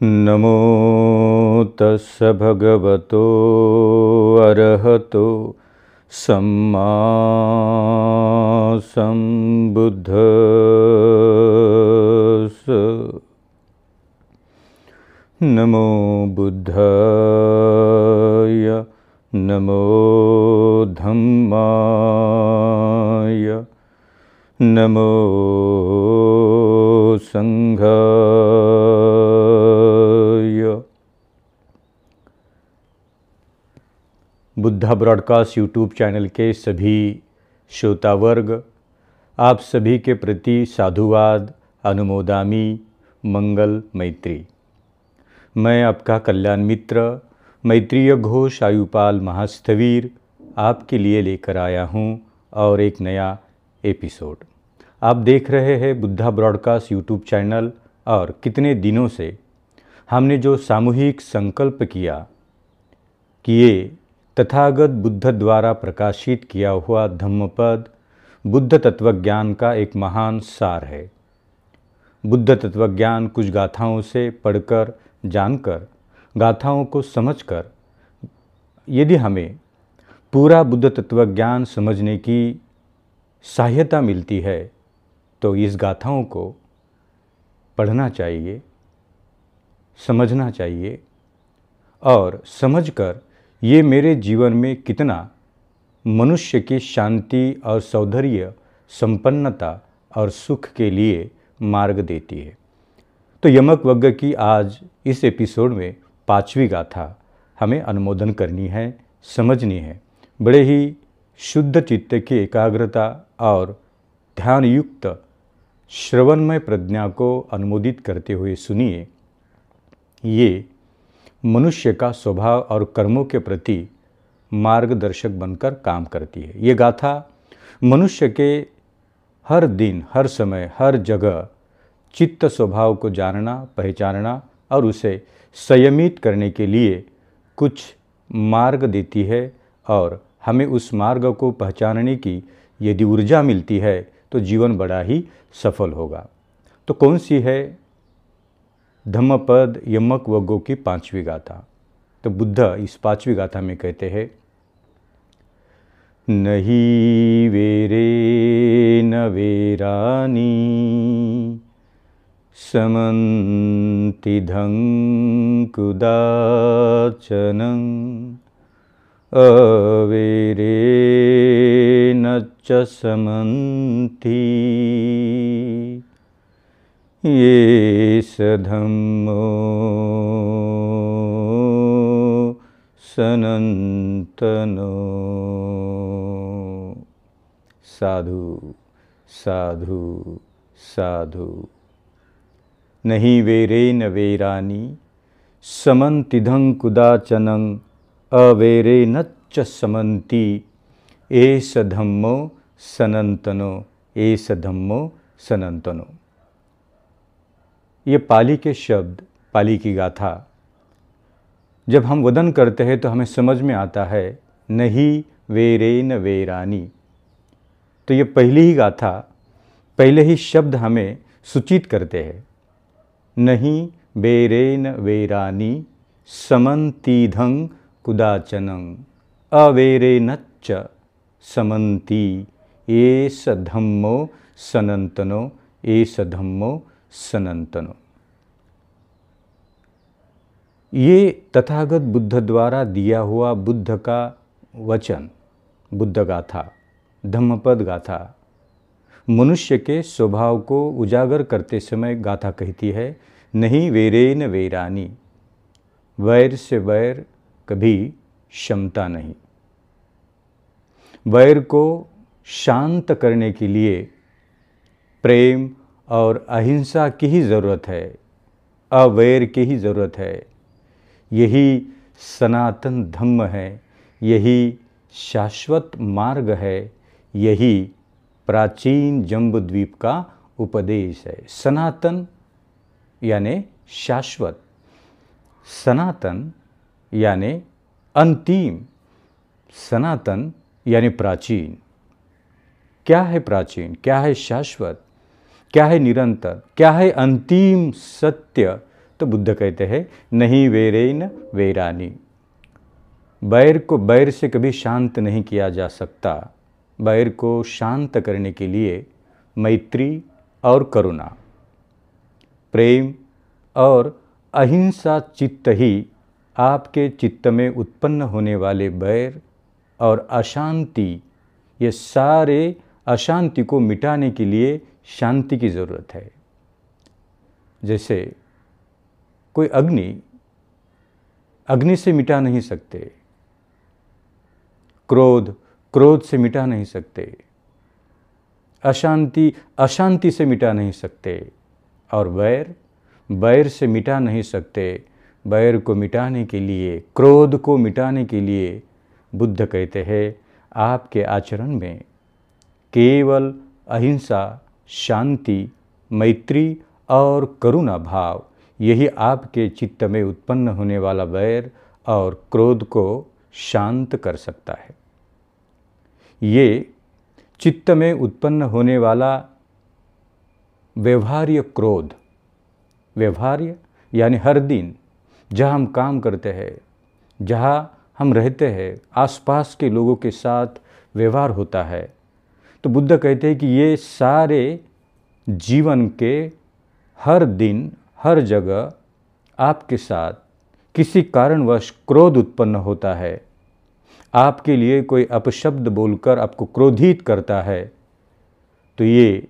नमो तस्स भगवतो अरहतो सम्मा सम्बुद्धस्स। नमो बुद्धाय, नमो धम्माय, नमो संघाय। Buddha broadcast YouTube channel के सभी श्रोतावर्ग, आप सभी के प्रति साधुवाद, अनुमोदामी, मंगल मैत्री। मैं आपका कल्याण मित्र मैत्रेय घोष आयुपाल महास्थवीर आपके लिए लेकर आया हूं और एक नया एपिसोड। आप देख रहे हैं बुद्धा ब्रॉडकास्ट यूट्यूब चैनल। और कितने दिनों से हमने जो सामूहिक संकल्प किया कि ये तथागत बुद्ध द्वारा प्रकाशित किया हुआ धम्मपद बुद्ध तत्वज्ञान का एक महान सार है। बुद्ध तत्वज्ञान कुछ गाथाओं से पढ़कर, जानकर, गाथाओं को समझकर यदि हमें पूरा बुद्ध तत्वज्ञान समझने की सहायता मिलती है तो इस गाथाओं को पढ़ना चाहिए, समझना चाहिए और समझकर ये मेरे जीवन में कितना मनुष्य की शांति और सौंदर्य, संपन्नता और सुख के लिए मार्ग देती है। तो यमक वग्ग की आज इस एपिसोड में 5वीं गाथा हमें अनुमोदन करनी है, समझनी है। बड़े ही शुद्ध चित्त की एकाग्रता और ध्यान युक्त श्रवणमय प्रज्ञा को अनुमोदित करते हुए सुनिए। ये मनुष्य का स्वभाव और कर्मों के प्रति मार्गदर्शक बनकर काम करती है। ये गाथा मनुष्य के हर दिन, हर समय, हर जगह चित्त स्वभाव को जानना, पहचानना और उसे संयमित करने के लिए कुछ मार्ग देती है। और हमें उस मार्ग को पहचानने की यदि ऊर्जा मिलती है तो जीवन बड़ा ही सफल होगा। तो कौन सी है? धम्मपद यमक वग्गों की 5वीं गाथा। तो बुद्ध इस 5वीं गाथा में कहते हैं, नहीं वेरे न वेरानी समन्तिधं कुदाचनं अवेरेन च समन्ति ये स धम्मो सनातनो। साधु साधु साधु। नहीं वेरे न वेरानी समन्तिधं कुदाचनं अवेरे न च समन्ति एष धम्मो सनातनो, एष धम्मो सनातनो। ये पाली के शब्द, पाली की गाथा जब हम वदन करते हैं तो हमें समझ में आता है नहीं वेरे न वेरानी। तो ये पहली ही गाथा, पहले ही शब्द हमें सूचित करते हैं। नहीं वेरेन वेरानी समन्तिधं कुदाचनं अवेरेनच्च समन्ति एष धम्मो सनातनो, एष धम्मो सनातनो। ये तथागत बुद्ध द्वारा दिया हुआ बुद्ध का वचन, बुद्ध गाथा, धम्मपद गाथा मनुष्य के स्वभाव को उजागर करते समय गाथा कहती है, नहीं वेरेन वेरानी, वैर से वैर कभी क्षमता नहीं। वैर को शांत करने के लिए प्रेम और अहिंसा की ही ज़रूरत है, अवैर की ही ज़रूरत है। यही सनातन धम्म है, यही शाश्वत मार्ग है, यही प्राचीन जम्बूद्वीप का उपदेश है। सनातन यानी शाश्वत, सनातन यानी अंतिम, सनातन यानी प्राचीन। क्या है प्राचीन, क्या है शाश्वत, क्या है निरंतर, क्या है अंतिम सत्य तो बुद्ध कहते हैं नहीं वैरेन वैरानी, बैर को बैर से कभी शांत नहीं किया जा सकता। बैर को शांत करने के लिए मैत्री और करुणा, प्रेम और अहिंसा चित्त ही आपके चित्त में उत्पन्न होने वाले बैर और अशांति, ये सारे अशांति को मिटाने के लिए शांति की ज़रूरत है। जैसे कोई अग्नि से मिटा नहीं सकते, क्रोध से मिटा नहीं सकते, अशांति से मिटा नहीं सकते, और बैर से मिटा नहीं सकते। बैर को मिटाने के लिए, क्रोध को मिटाने के लिए बुद्ध कहते हैं आपके आचरण में केवल अहिंसा, शांति, मैत्री और करुणा भाव, यही आपके चित्त में उत्पन्न होने वाला बैर और क्रोध को शांत कर सकता है। ये चित्त में उत्पन्न होने वाला व्यवहार्य क्रोध, व्यवहार्य यानी हर दिन जहाँ हम काम करते हैं, जहाँ हम रहते हैं, आसपास के लोगों के साथ व्यवहार होता है, तो बुद्ध कहते हैं कि ये सारे जीवन के हर दिन हर जगह आपके साथ किसी कारणवश क्रोध उत्पन्न होता है, आपके लिए कोई अपशब्द बोलकर आपको क्रोधित करता है, तो ये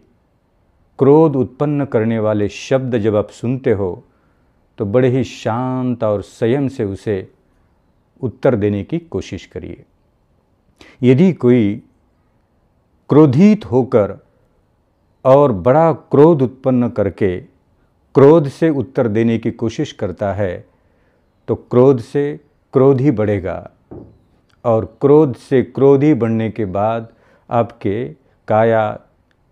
क्रोध उत्पन्न करने वाले शब्द जब आप सुनते हो तो बड़े ही शांत और संयम से उसे उत्तर देने की कोशिश करिए। यदि कोई क्रोधित होकर और बड़ा क्रोध उत्पन्न करके क्रोध से उत्तर देने की कोशिश करता है, तो क्रोध से क्रोध ही बढ़ेगा, और क्रोध से क्रोध ही बढ़ने के बाद आपके काया,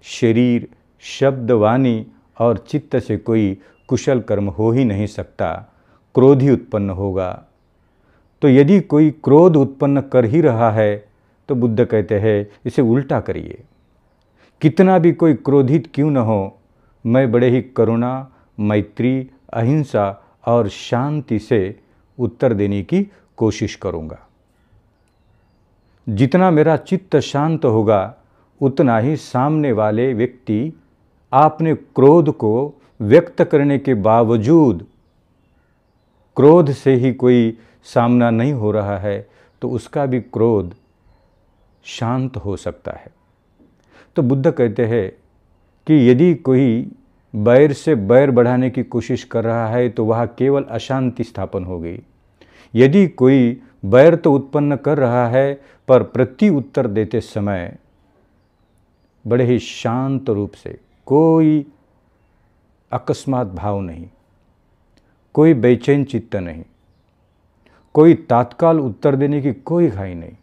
शरीर, शब्द, वाणी और चित्त से कोई कुशल कर्म हो ही नहीं सकता, क्रोध ही उत्पन्न होगा। तो यदि कोई क्रोध उत्पन्न कर ही रहा है तो बुद्ध कहते हैं इसे उल्टा करिए। कितना भी कोई क्रोधित क्यों न हो, मैं बड़े ही करुणा, मैत्री, अहिंसा और शांति से उत्तर देने की कोशिश करूँगा। जितना मेरा चित्त शांत होगा उतना ही सामने वाले व्यक्ति आपने क्रोध को व्यक्त करने के बावजूद, क्रोध से ही कोई सामना नहीं हो रहा है, तो उसका भी क्रोध शांत हो सकता है। तो बुद्ध कहते हैं कि यदि कोई बैर से बैर बढ़ाने की कोशिश कर रहा है तो वह केवल अशांति स्थापन होगी। यदि कोई बैर तो उत्पन्न कर रहा है पर प्रति उत्तर देते समय बड़े ही शांत रूप से, कोई अकस्मात भाव नहीं, कोई बेचैन चित्त नहीं, कोई तात्काल उत्तर देने की कोई घाई नहीं,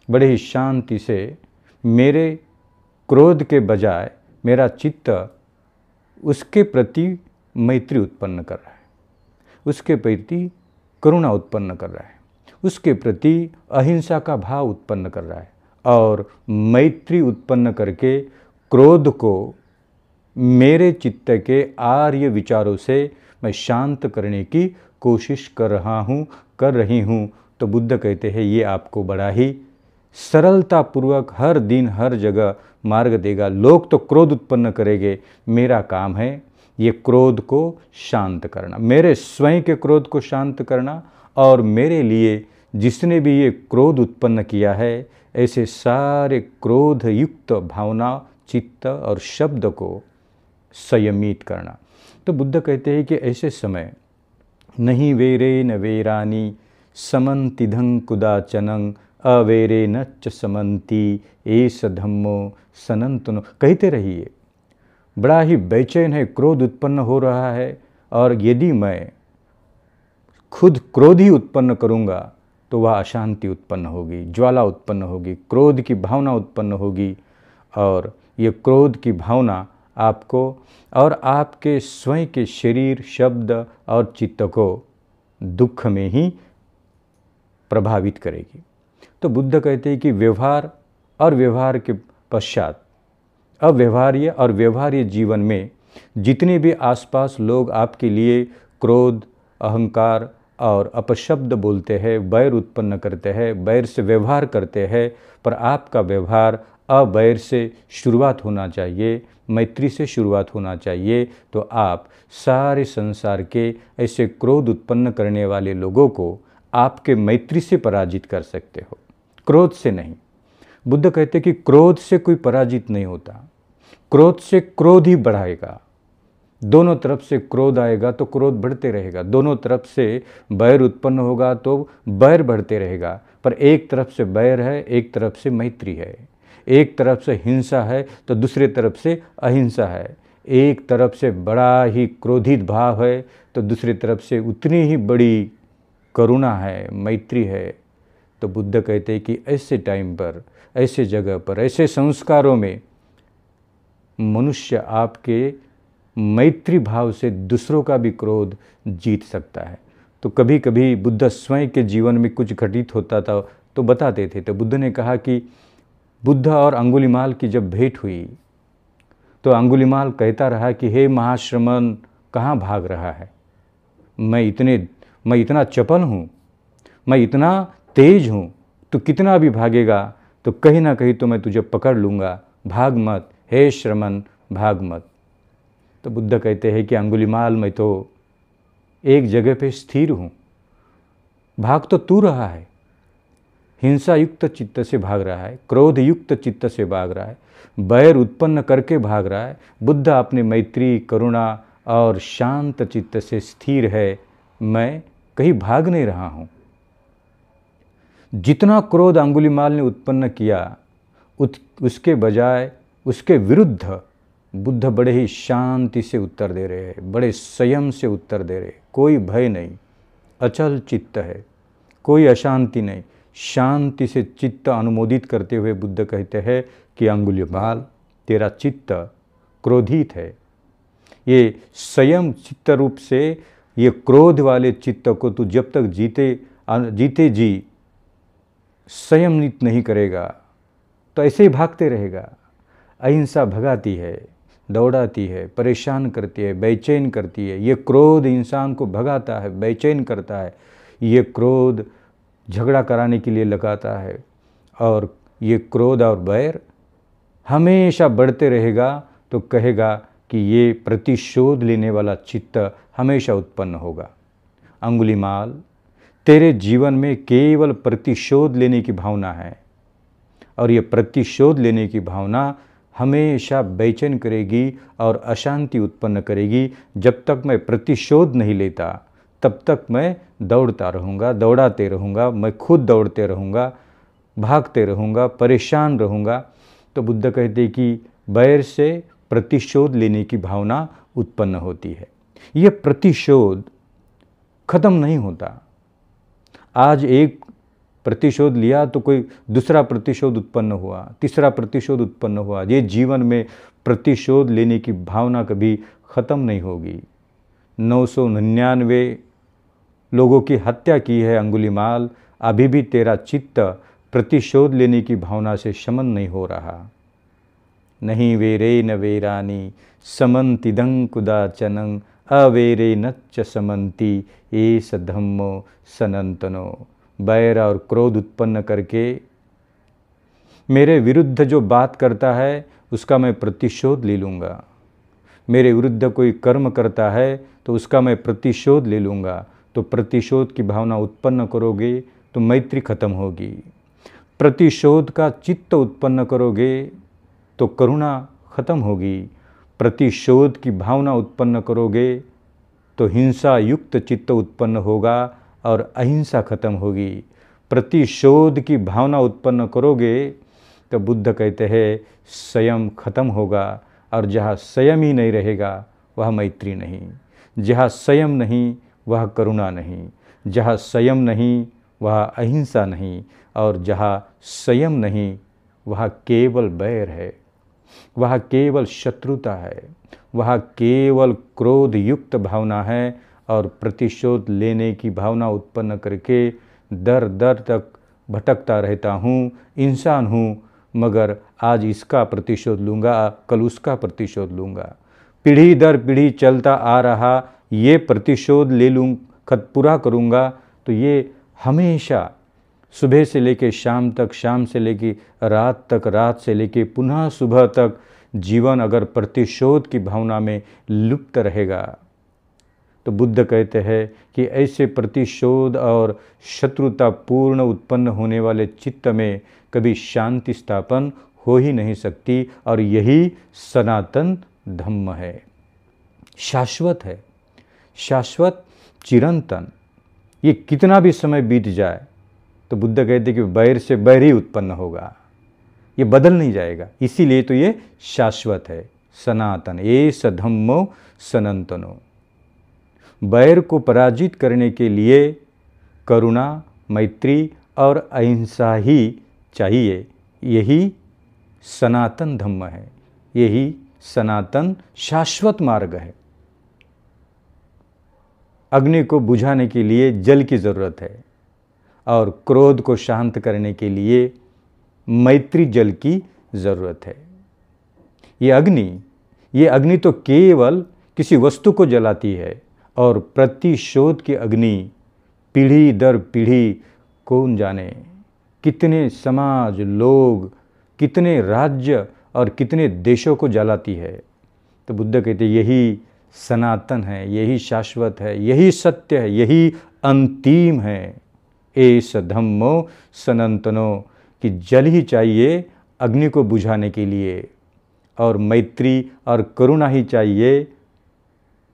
बड़े ही शांति से मेरे क्रोध के बजाय मेरा चित्त उसके प्रति मैत्री उत्पन्न कर रहा है, उसके प्रति करुणा उत्पन्न कर रहा है, उसके प्रति अहिंसा का भाव उत्पन्न कर रहा है, और मैत्री उत्पन्न करके क्रोध को मेरे चित्त के आर्य विचारों से मैं शांत करने की कोशिश कर रही हूँ। तो बुद्ध कहते हैं ये आपको बड़ा ही सरलतापूर्वक हर दिन हर जगह मार्ग देगा। लोग तो क्रोध उत्पन्न करेंगे, मेरा काम है ये क्रोध को शांत करना, मेरे स्वयं के क्रोध को शांत करना, और मेरे लिए जिसने भी ये क्रोध उत्पन्न किया है, ऐसे सारे क्रोध युक्त भावना, चित्त और शब्द को संयमित करना। तो बुद्ध कहते हैं कि ऐसे समय नहीं वेरे न वेरानी समन्तिधं कुदाचनं अवेरे न च समन्ति एष धम्मो सनंतनो। कहते रहिए, बड़ा ही बेचैन है, क्रोध उत्पन्न हो रहा है, और यदि मैं खुद क्रोध ही उत्पन्न करूँगा तो वह अशांति उत्पन्न होगी, ज्वाला उत्पन्न होगी, क्रोध की भावना उत्पन्न होगी, और ये क्रोध की भावना आपको और आपके स्वयं के शरीर, शब्द और चित्त को दुख में ही प्रभावित करेगी। तो बुद्ध कहते हैं कि व्यवहार और व्यवहार के पश्चात अव्यवहार्य और व्यवहार्य जीवन में जितने भी आसपास लोग आपके लिए क्रोध, अहंकार और अपशब्द बोलते हैं, बैर उत्पन्न करते हैं, बैर से व्यवहार करते हैं। पर आपका व्यवहार अबैर से शुरुआत होना चाहिए, मैत्री से शुरुआत होना चाहिए। तो आप सारे संसार के ऐसे क्रोध उत्पन्न करने वाले लोगों को आपके मैत्री से पराजित कर सकते हो, क्रोध से नहीं। बुद्ध कहते कि क्रोध से कोई पराजित नहीं होता, क्रोध से क्रोध ही बढ़ाएगा। दोनों तरफ से क्रोध आएगा तो क्रोध बढ़ते रहेगा, दोनों तरफ से बैर उत्पन्न होगा तो बैर बढ़ते रहेगा। पर एक तरफ से बैर है, एक तरफ से मैत्री है, एक तरफ से हिंसा है तो दूसरे तरफ से अहिंसा है, एक तरफ से बड़ा ही क्रोधित भाव है तो दूसरी तरफ से उतनी ही बड़ी करुणा है, मैत्री है। तो बुद्ध कहते हैं कि ऐसे टाइम पर, ऐसे जगह पर, ऐसे संस्कारों में मनुष्य आपके मैत्री भाव से दूसरों का भी क्रोध जीत सकता है। तो कभी कभी बुद्ध स्वयं के जीवन में कुछ घटित होता था तो बताते थे। तो बुद्ध ने कहा कि बुद्ध और अंगुलीमाल की जब भेंट हुई तो अंगुलीमाल कहता रहा कि हे महाश्रमण, कहाँ भाग रहा है? मैं इतना चपल हूँ, मैं इतना तेज हूँ, तो कितना भी भागेगा तो कहीं ना कहीं तो मैं तुझे पकड़ लूँगा, भाग मत, हे श्रमण भाग मत। तो बुद्ध कहते हैं कि अंगुलीमाल, मैं तो एक जगह पे स्थिर हूँ, भाग तो तू रहा है, हिंसा युक्त चित्त से भाग रहा है, क्रोध युक्त चित्त से भाग रहा है, बैर उत्पन्न करके भाग रहा है। बुद्ध अपने मैत्री, करुणा और शांत चित्त से स्थिर है, मैं कहीं भाग नहीं रहा हूँ। जितना क्रोध अंगुलीमाल ने उत्पन्न किया उसके बजाय उसके विरुद्ध बुद्ध बड़े ही शांति से उत्तर दे रहे हैं, बड़े संयम से उत्तर दे रहे, कोई भय नहीं, अचल चित्त है, कोई अशांति नहीं, शांति से चित्त अनुमोदित करते हुए बुद्ध कहते हैं कि अंगुलीमाल, तेरा चित्त क्रोधित है। ये संयम चित्त रूप से ये क्रोध वाले चित्त को तू जब तक जीते जी संयमित नहीं करेगा तो ऐसे ही भागते रहेगा। अहिंसा भगाती है, दौड़ाती है, परेशान करती है, बेचैन करती है। ये क्रोध इंसान को भगाता है, बेचैन करता है। ये क्रोध झगड़ा कराने के लिए लगाता है और ये क्रोध और बैर हमेशा बढ़ते रहेगा तो कहेगा कि ये प्रतिशोध लेने वाला चित्त हमेशा उत्पन्न होगा। अंगुलीमाल, तेरे जीवन में केवल प्रतिशोध लेने की भावना है और ये प्रतिशोध लेने की भावना हमेशा बेचैन करेगी और अशांति उत्पन्न करेगी। जब तक मैं प्रतिशोध नहीं लेता तब तक मैं दौड़ता रहूँगा, दौड़ाते रहूँगा, मैं खुद दौड़ते रहूँगा, भागते रहूँगा, परेशान रहूँगा। तो बुद्ध कहते कि बैर से प्रतिशोध लेने की भावना उत्पन्न होती है। ये प्रतिशोध खत्म नहीं होता। आज एक प्रतिशोध लिया तो कोई दूसरा प्रतिशोध उत्पन्न हुआ, तीसरा प्रतिशोध उत्पन्न हुआ। ये जीवन में प्रतिशोध लेने की भावना कभी ख़त्म नहीं होगी। 999 लोगों की हत्या की है अंगुलीमाल, अभी भी तेरा चित्त प्रतिशोध लेने की भावना से शमन नहीं हो रहा। नहीं वेरे न वेरानी समन्तिदं कुदाचनं अवेरे नच्च समन्ति एष धम्मो सनातनो। बैर और क्रोध उत्पन्न करके मेरे विरुद्ध जो बात करता है उसका मैं प्रतिशोध ले लूँगा, मेरे विरुद्ध कोई कर्म करता है तो उसका मैं प्रतिशोध ले लूँगा। तो प्रतिशोध की भावना उत्पन्न करोगे तो मैत्री खत्म होगी, प्रतिशोध का चित्त उत्पन्न करोगे तो करुणा खत्म होगी, प्रतिशोध की भावना उत्पन्न करोगे तो हिंसा युक्त चित्त उत्पन्न होगा और अहिंसा खत्म होगी। प्रतिशोध की भावना उत्पन्न करोगे तो बुद्ध कहते हैं संयम खत्म होगा, और जहाँ संयम ही नहीं रहेगा वह मैत्री नहीं, जहाँ संयम नहीं वह करुणा नहीं, जहाँ संयम नहीं वह अहिंसा नहीं, और जहाँ संयम नहीं वह केवल बैर है, वह केवल शत्रुता है, वह केवल क्रोध युक्त भावना है। और प्रतिशोध लेने की भावना उत्पन्न करके दर दर तक भटकता रहता हूँ, इंसान हूँ, मगर आज इसका प्रतिशोध लूँगा, कल उसका प्रतिशोध लूँगा। पीढ़ी दर पीढ़ी चलता आ रहा ये प्रतिशोध ले लूँ, खत पूरा करूँगा, तो ये हमेशा सुबह से लेके शाम तक, शाम से लेके रात तक, रात से लेके पुनः सुबह तक जीवन अगर प्रतिशोध की भावना में लुप्त रहेगा, तो बुद्ध कहते हैं कि ऐसे प्रतिशोध और शत्रुतापूर्ण उत्पन्न होने वाले चित्त में कभी शांति स्थापन हो ही नहीं सकती। और यही सनातन धम्म है, शाश्वत है, शाश्वत, चिरंतन। ये कितना भी समय बीत जाए तो बुद्ध कहते कि बैर से बैर ही उत्पन्न होगा, ये बदल नहीं जाएगा। इसीलिए तो ये शाश्वत है, सनातन। एष धम्मो सनातनो। बैर को पराजित करने के लिए करुणा, मैत्री और अहिंसा ही चाहिए। यही सनातन धम्म है, यही सनातन शाश्वत मार्ग है। अग्नि को बुझाने के लिए जल की ज़रूरत है और क्रोध को शांत करने के लिए मैत्री जल की ज़रूरत है। ये अग्नि तो केवल किसी वस्तु को जलाती है, और प्रतिशोध की अग्नि पीढ़ी दर पीढ़ी कौन जाने कितने समाज, लोग, कितने राज्य और कितने देशों को जलाती है। तो बुद्ध कहते यही सनातन है, यही शाश्वत है, यही सत्य है, यही अंतिम है। एष धम्मो सनातनो, कि जल ही चाहिए अग्नि को बुझाने के लिए, और मैत्री और करुणा ही चाहिए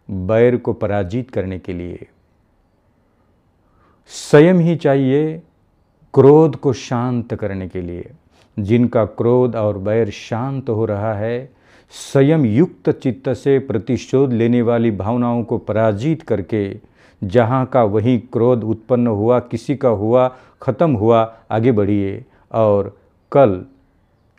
बैर को पराजित करने के लिए। संयम ही चाहिए क्रोध को शांत करने के लिए। जिनका क्रोध और बैर शांत हो रहा है, संयम युक्त चित्त से प्रतिशोध लेने वाली भावनाओं को पराजित करके, जहाँ का वहीं क्रोध उत्पन्न हुआ, किसी का हुआ, खत्म हुआ, आगे बढ़िए। और कल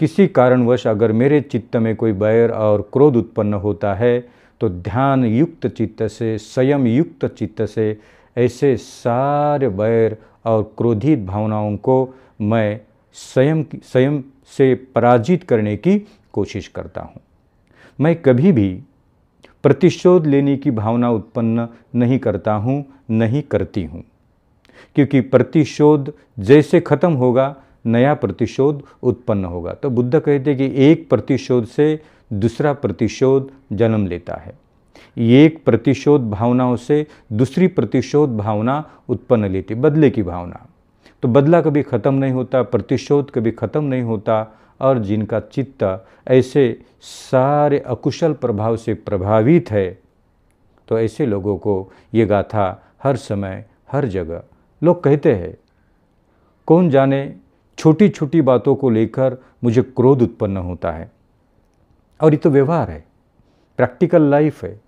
किसी कारणवश अगर मेरे चित्त में कोई बैर और क्रोध उत्पन्न होता है, तो ध्यान युक्त चित्त से, संयम युक्त चित्त से ऐसे सारे बैर और क्रोधित भावनाओं को मैं स्वयं से पराजित करने की कोशिश करता हूँ। मैं कभी भी प्रतिशोध लेने की भावना उत्पन्न नहीं करता हूँ, नहीं करती हूँ, क्योंकि प्रतिशोध जैसे खत्म होगा, नया प्रतिशोध उत्पन्न होगा। तो बुद्ध कहते हैं कि एक प्रतिशोध से दूसरा प्रतिशोध जन्म लेता है, एक प्रतिशोध भावनाओं से दूसरी प्रतिशोध भावना उत्पन्न लेती, बदले की भावना। तो बदला कभी ख़त्म नहीं होता, प्रतिशोध कभी ख़त्म नहीं होता। और जिनका चित्त ऐसे सारे अकुशल प्रभाव से प्रभावित है, तो ऐसे लोगों को ये गाथा हर समय हर जगह लोग कहते हैं। कौन जाने छोटी छोटी बातों को लेकर मुझे क्रोध उत्पन्न होता है, और ये तो व्यवहार है, प्रैक्टिकल लाइफ है।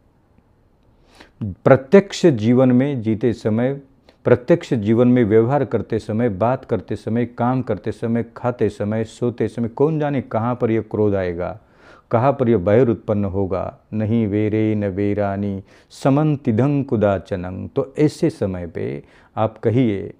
प्रत्यक्ष जीवन में जीते समय, प्रत्यक्ष जीवन में व्यवहार करते समय, बात करते समय, काम करते समय, खाते समय, सोते समय, कौन जाने कहाँ पर यह क्रोध आएगा, कहाँ पर यह बैर उत्पन्न होगा। नहीं वेरे न वेरानी समन्तिधं कुदाचनं। तो ऐसे समय पे आप कहिए,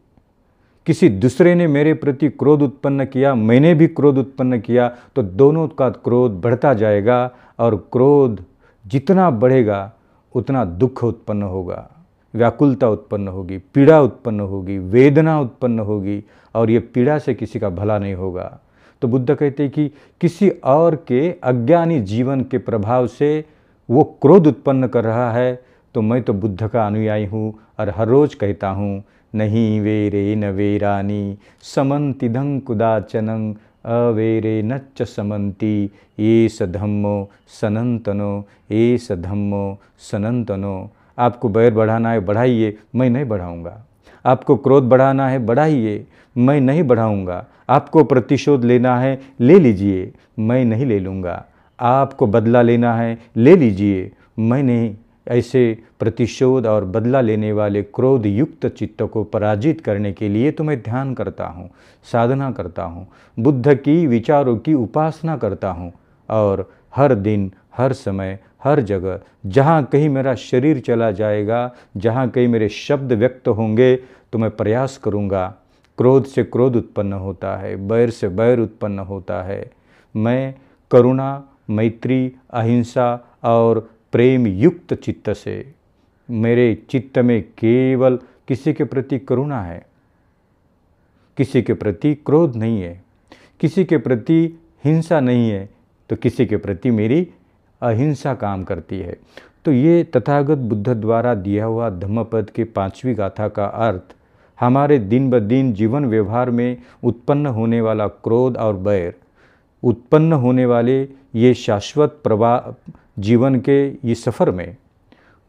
किसी दूसरे ने मेरे प्रति क्रोध उत्पन्न किया, मैंने भी क्रोध उत्पन्न किया, तो दोनों का क्रोध बढ़ता जाएगा, और क्रोध जितना बढ़ेगा उतना दुख उत्पन्न होगा, व्याकुलता उत्पन्न होगी, पीड़ा उत्पन्न होगी, वेदना उत्पन्न होगी, और ये पीड़ा से किसी का भला नहीं होगा। तो बुद्ध कहते हैं कि किसी और के अज्ञानी जीवन के प्रभाव से वो क्रोध उत्पन्न कर रहा है, तो मैं तो बुद्ध का अनुयायी हूँ और हर रोज़ कहता हूँ, नहीं वेरे न वेरानी समन्तिधं कुदाचनं अवेरे नच्च समन्ति एष धम्मो सनातनो, एष धम्मो सनातनो। आपको बैर बढ़ाना है बढ़ाइए, मैं नहीं बढ़ाऊंगा। आपको क्रोध बढ़ाना है बढ़ाइए, मैं नहीं बढ़ाऊंगा। आपको प्रतिशोध लेना है ले लीजिए, मैं नहीं ले लूँगा। आपको बदला लेना है ले लीजिए, मैं नहीं। ऐसे प्रतिशोध और बदला लेने वाले क्रोध युक्त चित्त को पराजित करने के लिए तो मैं ध्यान करता हूँ, साधना करता हूँ, बुद्ध की विचारों की उपासना करता हूँ, और हर दिन, हर समय, हर जगह, जहाँ कहीं मेरा शरीर चला जाएगा, जहाँ कहीं मेरे शब्द व्यक्त होंगे, तो मैं प्रयास करूँगा। क्रोध से क्रोध उत्पन्न होता है, बैर से बैर उत्पन्न होता है, मैं करुणा, मैत्री, अहिंसा और प्रेम युक्त चित्त से मेरे चित्त में केवल किसी के प्रति करुणा है, किसी के प्रति क्रोध नहीं है, किसी के प्रति हिंसा नहीं है, तो किसी के प्रति मेरी अहिंसा काम करती है। तो ये तथागत बुद्ध द्वारा दिया हुआ धम्मपद के 5वीं गाथा का अर्थ हमारे दिन ब दिन जीवन व्यवहार में उत्पन्न होने वाला क्रोध और बैर, उत्पन्न होने वाले ये शाश्वत प्रवाह जीवन के ये सफ़र में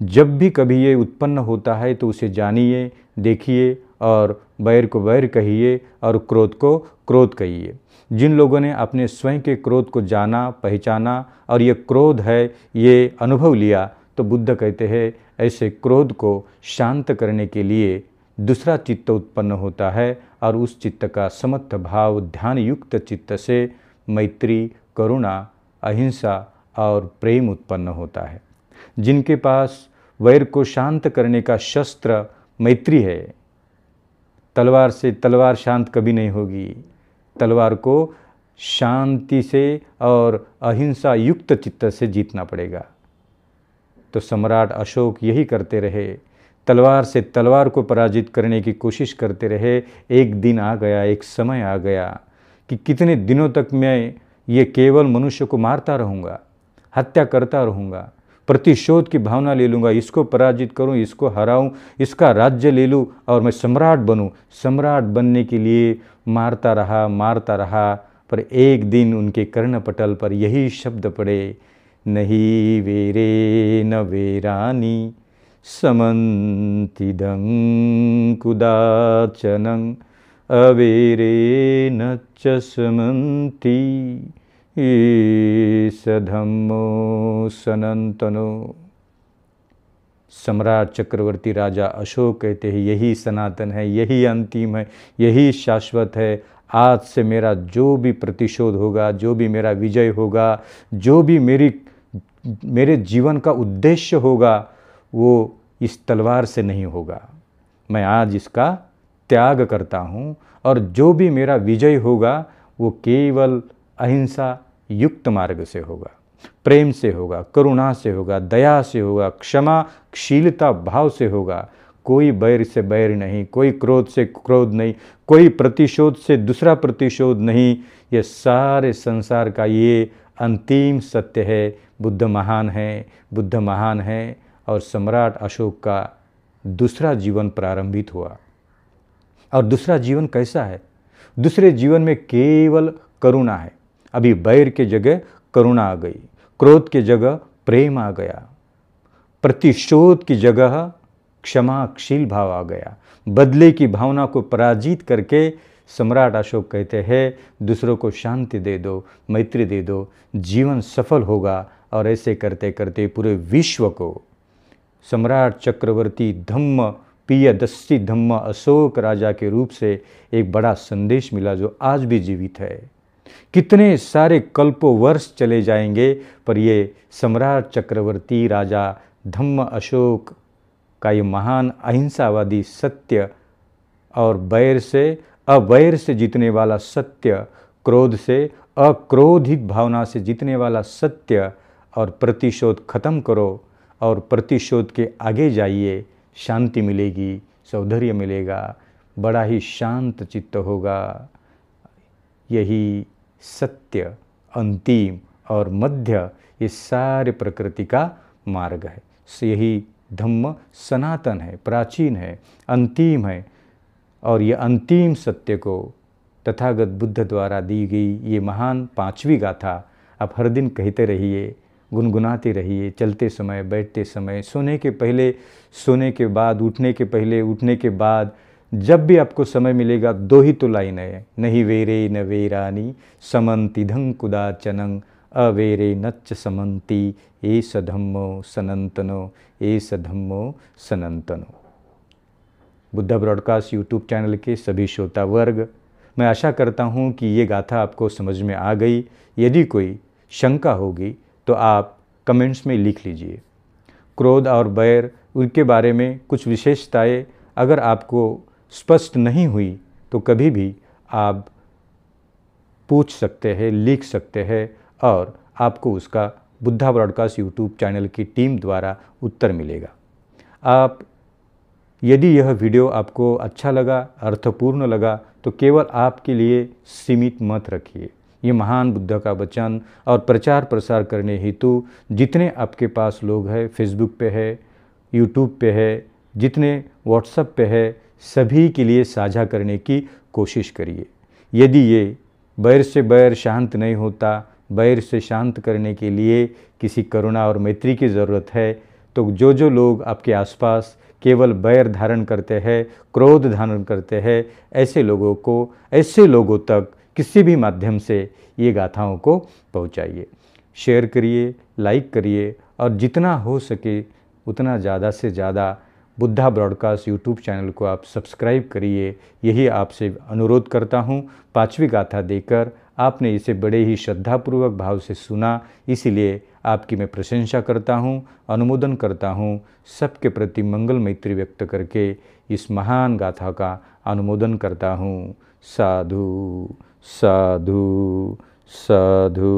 जब भी कभी ये उत्पन्न होता है तो उसे जानिए, देखिए और बैर को बैर कहिए और क्रोध को क्रोध कहिए। जिन लोगों ने अपने स्वयं के क्रोध को जाना, पहचाना और ये क्रोध है ये अनुभव लिया, तो बुद्ध कहते हैं ऐसे क्रोध को शांत करने के लिए दूसरा चित्त उत्पन्न होता है और उस चित्त का समत्थ भाव ध्यान युक्त चित्त से मैत्री, करुणा, अहिंसा और प्रेम उत्पन्न होता है। जिनके पास वैर को शांत करने का शस्त्र मैत्री है, तलवार से तलवार शांत कभी नहीं होगी, तलवार को शांति से और अहिंसा युक्त चित्त से जीतना पड़ेगा। तो सम्राट अशोक यही करते रहे, तलवार से तलवार को पराजित करने की कोशिश करते रहे। एक दिन आ गया, एक समय आ गया कि कितने दिनों तक मैं ये केवल मनुष्य को मारता रहूँगा, हत्या करता रहूँगा, प्रतिशोध की भावना ले लूँगा, इसको पराजित करूँ, इसको हराऊँ, इसका राज्य ले लूँ और मैं सम्राट बनूँ। सम्राट बनने के लिए मारता रहा, पर एक दिन उनके कर्णपटल पर यही शब्द पड़े, नहीं वेरे न वेरानी समन्तिदं कुदाचनं अवेरे न च समन्ति ईश धम्मो सनातनो। सम्राट चक्रवर्ती राजा अशोक कहते हैं यही सनातन है, यही अंतिम है, यही शाश्वत है। आज से मेरा जो भी प्रतिशोध होगा, जो भी मेरा विजय होगा, जो भी मेरे जीवन का उद्देश्य होगा, वो इस तलवार से नहीं होगा। मैं आज इसका त्याग करता हूँ और जो भी मेरा विजय होगा वो केवल अहिंसा युक्त मार्ग से होगा, प्रेम से होगा, करुणा से होगा, दया से होगा, क्षमाशीलता भाव से होगा। कोई बैर से बैर नहीं, कोई क्रोध से क्रोध नहीं, कोई प्रतिशोध से दूसरा प्रतिशोध नहीं। ये सारे संसार का ये अंतिम सत्य है। बुद्ध महान है, बुद्ध महान है। और सम्राट अशोक का दूसरा जीवन प्रारंभित हुआ। और दूसरा जीवन कैसा है? दूसरे जीवन में केवल करुणा है। अभी बैर के जगह करुणा आ गई, क्रोध के जगह प्रेम आ गया, प्रतिशोध की जगह क्षमाशील भाव आ गया। बदले की भावना को पराजित करके सम्राट अशोक कहते हैं दूसरों को शांति दे दो, मैत्री दे दो, जीवन सफल होगा। और ऐसे करते करते पूरे विश्व को सम्राट चक्रवर्ती धम्म पियदस्सी धम्म अशोक राजा के रूप से एक बड़ा संदेश मिला जो आज भी जीवित है। कितने सारे कल्पों वर्ष चले जाएंगे पर ये सम्राट चक्रवर्ती राजा धम्म अशोक का ये महान अहिंसावादी सत्य और बैर से अवैर से जीतने वाला सत्य, क्रोध से अक्रोधित भावना से जीतने वाला सत्य और प्रतिशोध खत्म करो और प्रतिशोध के आगे जाइए, शांति मिलेगी, सौंदर्य मिलेगा, बड़ा ही शांत चित्त होगा। यही सत्य, अंतिम और मध्य ये सारे प्रकृति का मार्ग है। यही धम्म सनातन है, प्राचीन है, अंतिम है। और ये अंतिम सत्य को तथागत बुद्ध द्वारा दी गई ये महान 5वीं गाथा आप हर दिन कहते रहिए, गुनगुनाते रहिए, चलते समय, बैठते समय, सोने के पहले, सोने के बाद, उठने के पहले, उठने के बाद, जब भी आपको समय मिलेगा 2 ही तो लाइन है, नहीं वेरे न वेरानी समन्तिधं कुदाचनं अवेरे नच्च समन्ति एष धम्मो सनातनो एष धम्मो सनातनो। बुद्धा ब्रॉडकास्ट यूट्यूब चैनल के सभी श्रोता वर्ग, मैं आशा करता हूँ कि ये गाथा आपको समझ में आ गई। यदि कोई शंका होगी तो आप कमेंट्स में लिख लीजिए। क्रोध और बैर उनके बारे में कुछ विशेषताएं अगर आपको स्पष्ट नहीं हुई तो कभी भी आप पूछ सकते हैं, लिख सकते हैं और आपको उसका बुद्धा ब्रॉडकास्ट यूट्यूब चैनल की टीम द्वारा उत्तर मिलेगा। आप यदि यह वीडियो आपको अच्छा लगा, अर्थपूर्ण लगा, तो केवल आपके लिए सीमित मत रखिए। ये महान बुद्ध का वचन और प्रचार प्रसार करने हेतु जितने आपके पास लोग हैं, फेसबुक पे है, यूट्यूब पे है, जितने व्हाट्सएप पे है, सभी के लिए साझा करने की कोशिश करिए। यदि ये बैर से बैर शांत नहीं होता, बैर से शांत करने के लिए किसी करुणा और मैत्री की ज़रूरत है, तो जो लोग आपके आसपास केवल बैर धारण करते हैं, क्रोध धारण करते हैं, ऐसे लोगों तक किसी भी माध्यम से ये गाथाओं को पहुंचाइए। शेयर करिए, लाइक करिए और जितना हो सके उतना ज़्यादा से ज़्यादा बुद्धा ब्रॉडकास्ट यूट्यूब चैनल को आप सब्सक्राइब करिए। यही आपसे अनुरोध करता हूँ। 5वीं गाथा देकर आपने इसे बड़े ही श्रद्धापूर्वक भाव से सुना, इसीलिए आपकी मैं प्रशंसा करता हूँ, अनुमोदन करता हूँ। सबके प्रति मंगल मैत्री व्यक्त करके इस महान गाथा का अनुमोदन करता हूँ। साधु साधु साधु।